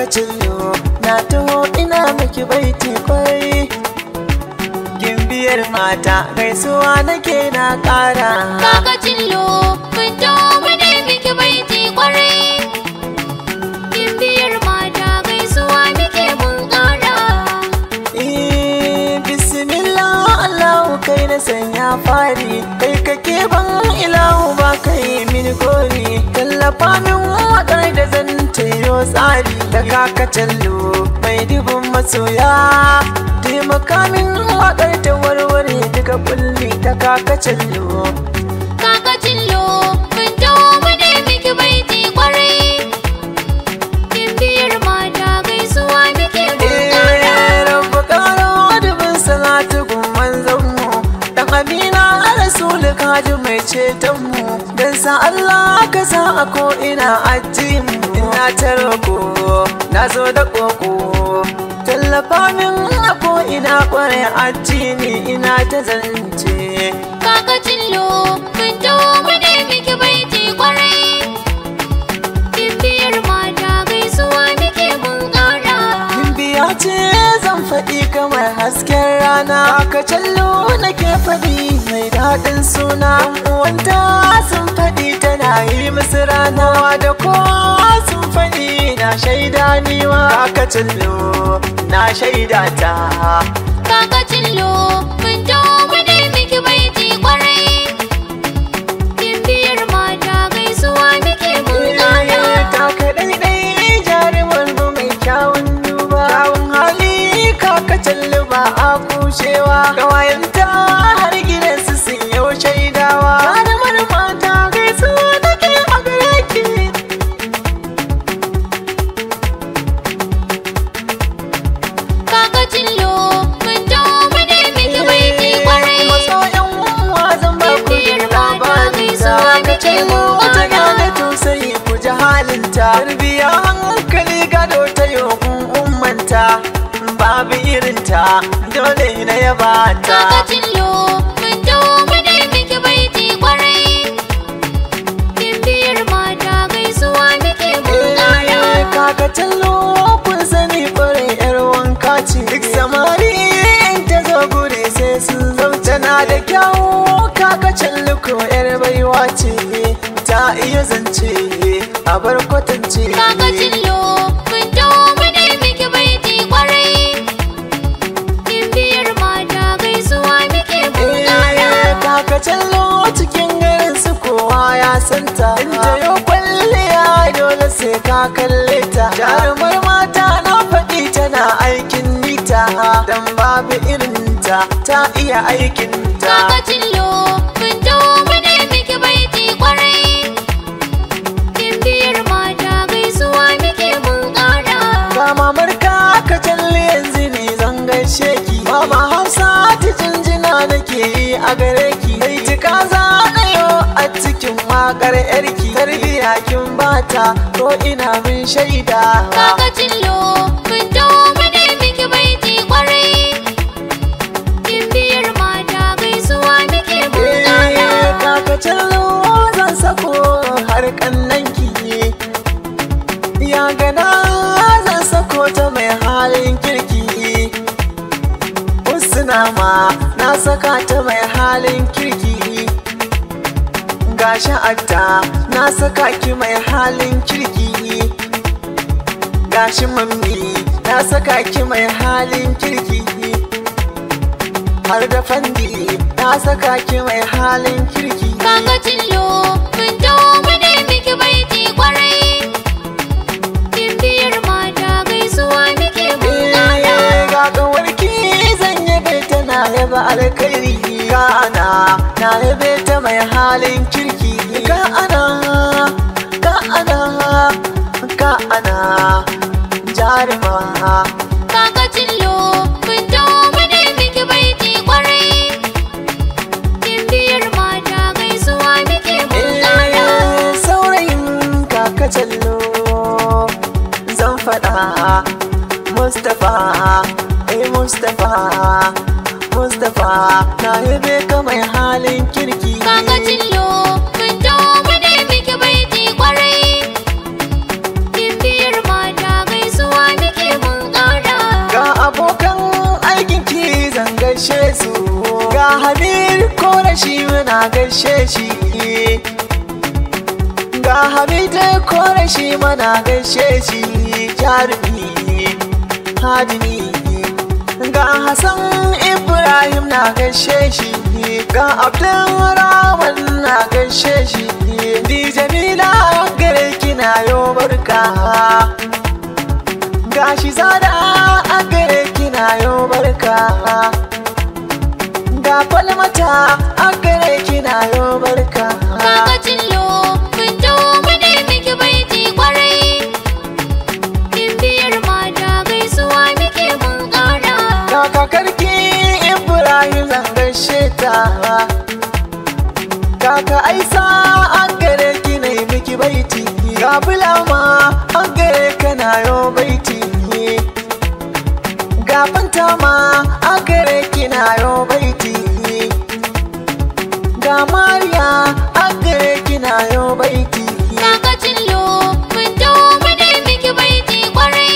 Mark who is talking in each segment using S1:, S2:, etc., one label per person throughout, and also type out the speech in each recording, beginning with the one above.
S1: kakacillo na taho ina miki baiti kwai. Gimbiyar mata gaisuwa nake na ƙara.
S2: Kakacillo mun taho mune miki baiti kwarai. Gimbiyar mata gaisuwa muke mun ƙara.
S1: Bismillah Allahu kai na sanya fari, kai kake ban ilahu ba kai mini gori. Tallafa min waƙar da zan tayo tsari, da kakacillo mai dubin masoya. Taimaka min waƙar ta warware duka kulli ta kakacillo.
S2: Kakacillo mun taho mune miki baiti kwarai. Gimbiyar mata gaisuwa muke mun ƙara.
S1: Rabba ƙaro dubin salatu gumman zanmu, dan amina rasulu kaji mai cetonmu. Dan sa Allah ka sa a ko'ina addinmu. Ina ta roƙo na zo da ƙoƙo, tallafa min a ko'ina ƙwarai addini ina ta zance.
S2: Kakacillo mun taho mune miki baiti kwarai. Gimbiyar mata gaisuwa muke mun ƙara.
S1: Gimbiya ce zan faɗi kamar hasken rana, kakacillo nake faɗi mai daɗin suna. Uwanta sun faɗi tana yi musu rana, da kowa sun faɗi na shaida niwa. Kakacillo na shaida ta.
S2: Kakacillo mun taho mune miki baiti kwarai. Gimbiyar mata gaisuwa muke mun ƙara.
S1: Taka ɗaiɗai jarumar mu mai kyawun duba, kyawun hali kakacillo ba a kushewa. Ƙawayenta har gidansu sun yau shaidawa. Jarumar mata gaisuwa take a gare ki.
S2: Kakacillo mun taho mune miki baiti kwarai.
S1: Masoyan uwa zan ba ku
S2: Gimbiyar
S1: labari.
S2: mata gaisuwa muke mun
S1: wata
S2: ƙara.
S1: gane tausayi ku ji halinta. Tarbiya hankali gado ta yokun ummanta, babu irinta dole na yaba ta.
S2: Kakacillo mun taho mune miki baiti kwarai. Gimbiyar mata gaisuwa muke mun ƙara.
S1: Kakacillo kun sani kwarai yar wanka ce, duk samari in ta zo gure sai sun zauce. Na da kyawu kakacillo ko yar baiwa ce, ta iya zance a bar kwatance.
S2: Kakacillo mun taho mune miki baiti kwarai. Gimbiyar mata gaisuwa muke mun ƙara.
S1: Kakacillo cikin garin su kowa ya santa, in ta yi kwalliya dole sai ka kalle ta. Jarumar mata na faɗi tana aikin nita, dan babu irinta ta iya aikinta.
S2: Kakacillo mun taho mune miki baiti kwarai. Gimbiyar mata gaisuwa muke mun ƙara.
S1: Ga mamar kakacillo yanzu ne zan gaishe ki. Mama Hausa ta jinjina nake yi a gare ki. Kai tika zanayo a cikin waƙar yarki. Tarbiya kin bata ko ina mun shaida.
S2: Kakacillo mun taho mune miki baiti kwarai. Gimbiyar mata gaisuwa muke mun ƙara.
S1: Kakacillo zan sako har kannanki, ya gana zan sako ta mai halin kirki. Usna ma na saka ta mai halin kirki. Gashi atta na saka ki mai halin kirki. Gashi mammi na saka ki mai halin kirki. Har da fandi na saka ki mai halin kirki.
S2: Kakacillo mun taho mune miki baiti kwarai. Gimbiyar mata gaisuwa muke mun ƙara.
S1: Ga kawarki zan yabe ta na yaba alkhairi. Ga ana na yabe ta mai halin kirki. Ga ana jaruma.
S2: Kakacillo mun taho mune miki baiti kwarai. Gimbiyar mata gaisuwa muke mun ƙara.
S1: Saurayin kakacillo zan faɗa. Mustapha na yabe ka mai halin kirki.
S2: Kakacillo mun taho mune miki baiti kwarai. Gimbiyar mata gaisuwa
S1: gaishe su. Ga Hamid ko da shi muna gaishe shi. Ga Hamid ko da shi muna gaishe shi. Jarumi hadimi. Ga Hassan Ibrahim na gaishe shi. Ga Abdulrahman na gaishe shi. Di Jamila gare kina yo barka. Ga shi Zada a gare kina yo barka. Ga Falmata a gare kina yo barka.
S2: Kaka Cillo mun taho mu ne miki baiti kwarai. Gimbiyar mata gaisuwa muke mun ƙara.
S1: Ga kakarki Ibrahim zan gaishe ta. Kaka Aisa an gare ki ne miki baiti. Ga Bulama an gare ka na yo baiti. Ga Fantama an gare ki na yo baiti. Ga Mariya an gare ki na yo baiti.
S2: Kaka Cillo mun taho mu ne miki baiti kwarai.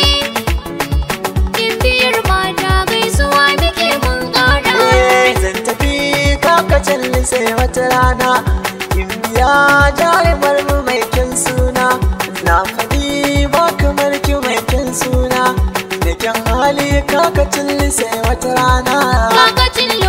S2: Gimbiyar mata gaisuwa muke mun ƙara.
S1: Zan tafi kakacin sai wata rana. Gimbiya jarumar mu mai kyan suna. Na faɗi ba kamar ki mai kyan suna. Da kyan hali kakacin sai wata rana.
S2: Kaka Cillo